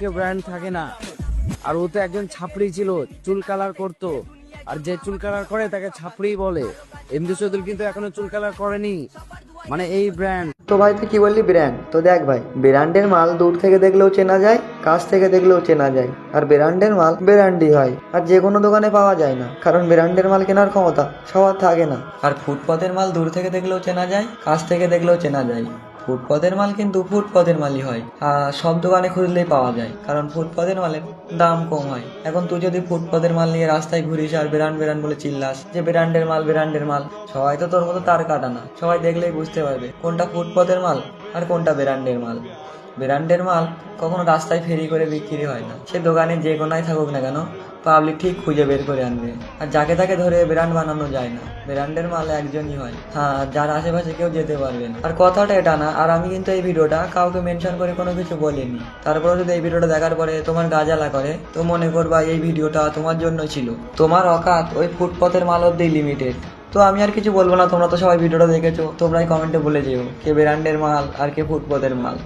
আজকে ব্র্যান্ড থাকে না। আর ও তো একজন ছাপড়ি ছিল, চুল কালার করতো। আর যে চুল কালার করে তাকে ছাপড়ি বলে। এমডি চৌধুরী কিন্তু এখনো চুল কালার করেনি, মানে এই ব্র্যান্ড। তো ভাই তুই কি বললি ব্র্যান্ড? তো দেখ ভাই, ব্র্যান্ডের মাল দূর থেকে দেখলেও চেনা যায়, কাছ থেকে দেখলেও চেনা যায়। আর ব্র্যান্ডের মাল ব্র্যান্ডই হয়, আর যে কোনো দোকানে পাওয়া যায় না, কারণ ব্র্যান্ডের মাল কেনার ক্ষমতা সবার থাকে না। আর ফুটপাতের মাল দূর থেকে দেখলেও চেনা যায়, কাছ থেকে দেখলেও চেনা যায়। ফুটপাতের মাল কিন্তু ফুটপাতের মালই হয়, আর সব দোকানে খুঁজলেই পাওয়া যায়, কারণ ফুটপাতের মালের দাম কম হয়। এখন তুই যদি ফুটপাতের মাল নিয়ে রাস্তায় ঘুরিস আর ব্র্যান্ড ব্র্যান্ড বলে চিল্লাস যে ব্র্যান্ডের মাল ব্র্যান্ডের মাল, সবাই তো তোর মতো তার কাটা না, সবাই দেখলেই বুঝতে পারবে কোনটা ফুটপাতের মাল আর কোনটা ব্র্যান্ডের মাল। ব্র্যান্ডের মাল কখনো রাস্তায় ফেরি করে বিক্রি হয় না, সে দোকানে যে কোনায় থাকুক না কেন, পাবলিক ঠিক খুঁজে বের করে আনবে। আর যাকে তাকে ধরে ব্র্যান্ড বানানো যায় না, ব্র্যান্ডের মাল একজনই হয়, হ্যাঁ, যার আশেপাশে কেউ যেতে পারবে না। আর কথাটা এটা না, আর আমি কিন্তু এই ভিডিওটা কাউকে মেনশন করে কোনো কিছু বলিনি। তারপরে যদি এই ভিডিওটা দেখার পরে তোমার গা জ্বালা করে, তো মনে করবা এই ভিডিওটা তোমার জন্য ছিল। তোমার অকাত ওই ফুটপাতের মাল অব্দি লিমিটেড। তো আমি আর কিছু বলবো না, তোমরা তো সবাই ভিডিওটা দেখেছো, তোমরাই কমেন্টে বলে যেও কে ব্র্যান্ডের মাল আর কে ফুটপাতের মাল।